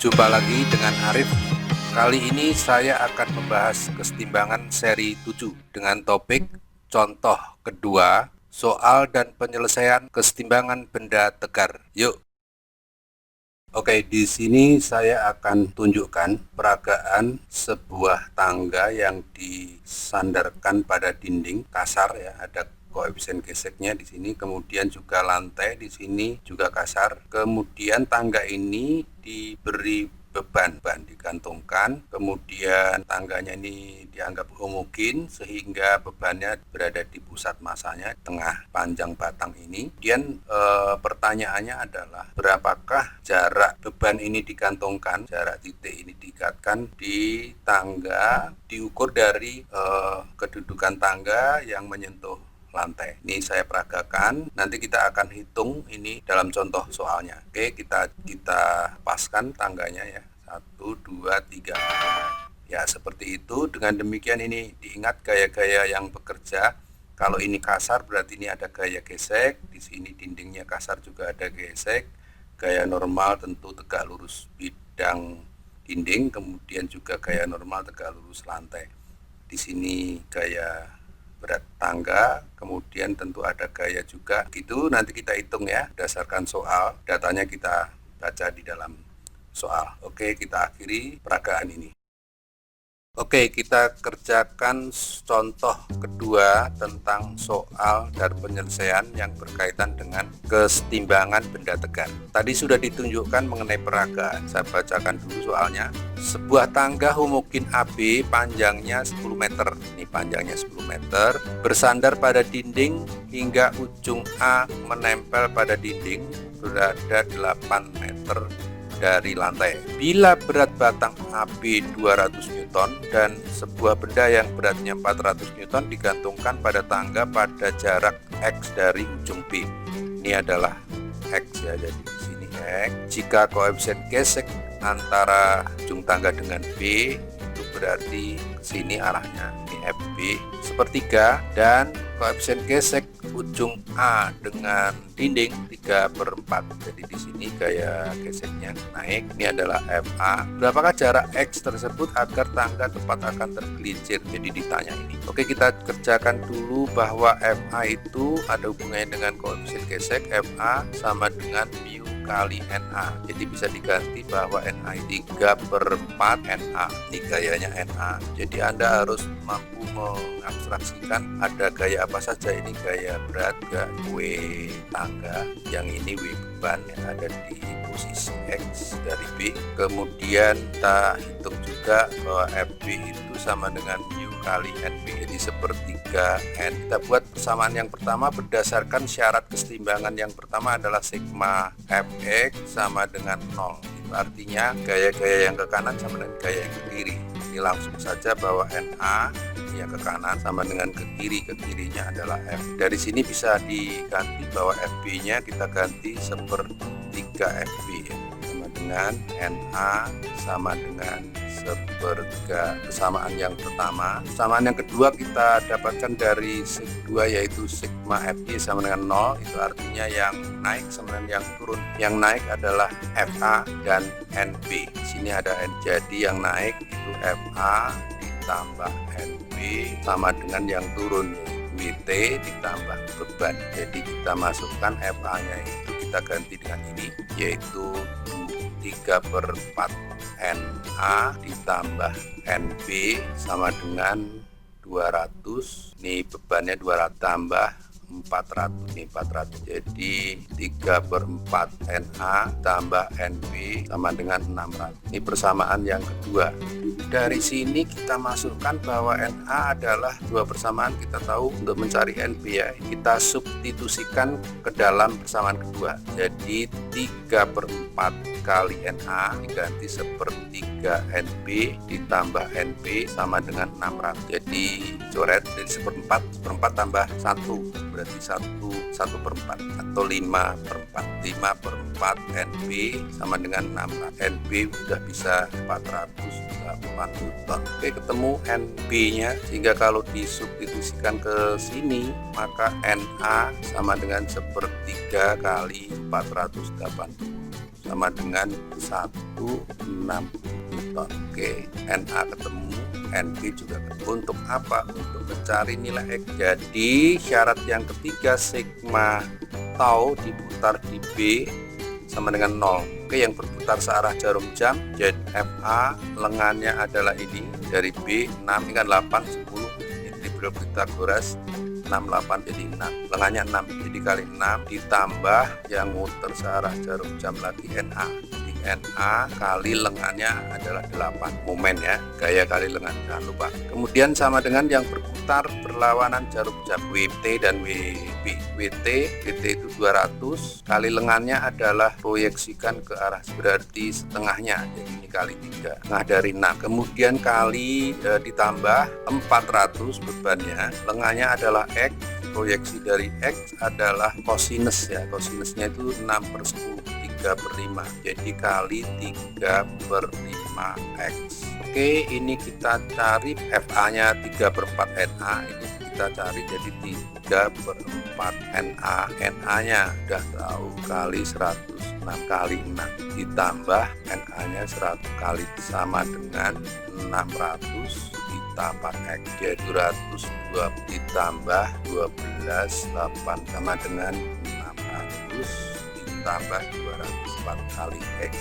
Jumpa lagi dengan Arif. Kali ini saya akan membahas kesetimbangan seri 7 dengan topik contoh kedua, soal dan penyelesaian kesetimbangan benda tegar. Yuk. Oke, di sini saya akan tunjukkan peragaan sebuah tangga yang disandarkan pada dinding kasar ya, ada koefisien geseknya di sini, kemudian juga lantai di sini juga kasar. Kemudian tangga ini diberi beban digantungkan, kemudian tangganya ini dianggap homogen sehingga bebannya berada di pusat masanya tengah panjang batang ini. Kemudian pertanyaannya adalah berapakah jarak beban ini digantungkan, jarak titik ini diikatkan di tangga diukur dari kedudukan tangga yang menyentuh lantai. Ini saya peragakan, nanti kita akan hitung ini dalam contoh soalnya. Oke, kita paskan tangganya ya. 1, 2, 3. Ya, seperti itu. Dengan demikian ini diingat gaya-gaya yang bekerja. Kalau ini kasar berarti ini ada gaya gesek, di sini dindingnya kasar juga ada gesek. Gaya normal tentu tegak lurus bidang dinding, kemudian juga gaya normal tegak lurus lantai. Di sini gaya berat tangga, kemudian tentu ada gaya juga. Itu nanti kita hitung ya, berdasarkan soal, datanya kita baca di dalam soal. Oke, kita akhiri peragaan ini. Oke, kita kerjakan contoh kedua tentang soal dan penyelesaian yang berkaitan dengan kesetimbangan benda tegar. Tadi sudah ditunjukkan mengenai peragaan, saya bacakan dulu soalnya. Sebuah tangga homogen AB panjangnya 10 meter, ini panjangnya 10 meter, bersandar pada dinding hingga ujung A menempel pada dinding berada 8 meter dari lantai. Bila berat batang AB 200 Newton dan sebuah benda yang beratnya 400 Newton digantungkan pada tangga pada jarak X dari ujung B. Ini adalah X ya, jadi di sini X. Jika koefisien gesek antara ujung tangga dengan B itu berarti ke sini arahnya, ini FB sepertiga, dan koefisien gesek ujung A dengan dinding 3/4. Jadi di sini gaya geseknya naik. Ini adalah FA. Berapakah jarak X tersebut agar tangga tepat akan tergelincir? Jadi ditanya ini. Oke, kita kerjakan dulu bahwa FA itu ada hubungannya dengan koefisien gesek. FA sama dengan mu kali NA. Jadi bisa diganti bahwa NA 3/4 NA. Ini gayanya NA. Jadi Anda harus mampu mengabstraksikan ada gaya apa saja. Ini gaya berat, W tangga, yang ini W beban yang ada di posisi X dari B. Kemudian kita hitung juga bahwa FB itu sama dengan mu kali NB, jadi sepertiga N. Kita buat persamaan yang pertama berdasarkan syarat kesetimbangan yang pertama adalah sigma Fx sama dengan 0. Itu artinya gaya-gaya yang ke kanan sama dengan gaya yang ke kiri. Ini langsung saja bahwa NA yang ke kanan sama dengan ke kiri, ke kirinya adalah F. Dari sini bisa diganti bahwa FB-nya kita ganti sepertiga FB ya, sama dengan NA sama dengan sepertiga. Persamaan yang pertama. Persamaan yang kedua kita dapatkan dari sigma 2 yaitu sigma FY sama dengan 0. Itu artinya yang naik sama dengan yang turun. Yang naik adalah FA dan NB. Di sini ada N. Jadi yang naik itu FA ditambah NB sama dengan yang turun WT ditambah beban. Jadi kita masukkan FA-nya itu kita ganti dengan ini, yaitu 3/4 NA ditambah NB sama dengan 200. Ini bebannya 200 tambah 400, ini 400. Jadi 3/4 NA tambah NB sama dengan 600. Ini persamaan yang kedua. Dari sini kita masukkan bahwa NA adalah dua persamaan, kita tahu untuk mencari NB ya, kita substitusikan ke dalam persamaan kedua. Jadi 3/4 kali NA diganti sepertiga NB ditambah NB sama dengan 600. Jadi coret, jadi seperempat tambah 1 berarti 1/4 atau 5/4. 5/4 NB sama dengan 600. NB udah bisa 408 Newton. Oke, ketemu NB-nya, sehingga kalau disubstitusikan ke sini maka NA sama dengan sepertiga kali 480. sama dengan 1,6 Newton. Oke, Na ketemu, Nb juga ketemu. Untuk apa? Untuk mencari nilai X. Jadi syarat yang ketiga, sigma tau diputar di B sama dengan 0. Oke, yang berputar searah jarum jam, jadi FA lengannya adalah ini dari B 6, ini kan 8, 10, integral Pythagoras 68 jadi 6, lengannya 6, jadi kali 6 ditambah yang muter searah jarum jam lagi NA, jadi NA kali lengannya adalah 8, momen ya, gaya kali lengan, jangan lupa. Kemudian sama dengan yang berputar berlawanan jarum jam, WT dan WB. WT itu 200 kali lengannya adalah proyeksikan ke arah, berarti setengahnya, jadi ini kali 3, nah dari 6, kemudian kali ditambah 400 bebannya, lengannya adalah X, proyeksi dari X adalah kosinus ya, kosinusnya itu 6/10, 3/5, jadi kali 3/5 X. Oke, ini kita cari FA nya 3/4 NA, ini kita cari jadi 3/4 NA, NA nya udah tahu, kali 106 kali 6 ditambah NA nya 100 kali sama dengan 600 ditambah X, jadi 220 ditambah 12, 8 sama dengan 600 ditambah 204 kali X,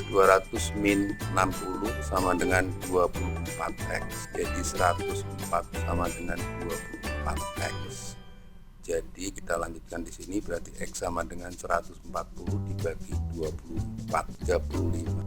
200 min 60 sama dengan 24 X, jadi 104 sama dengan 24 X. Jadi kita lanjutkan di sini, berarti X sama dengan 140 dibagi 24, 35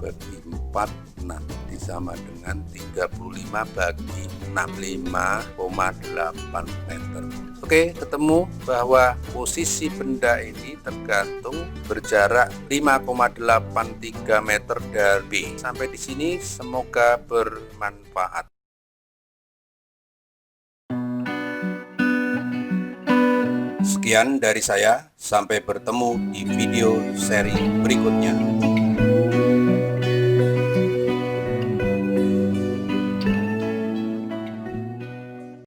bagi 4, 6 sama dengan 35 bagi 65,8 meter. Oke, ketemu bahwa posisi benda ini tergantung berjarak 5,83 meter dari B. Sampai di sini semoga bermanfaat. Sekian dari saya, sampai bertemu di video seri berikutnya.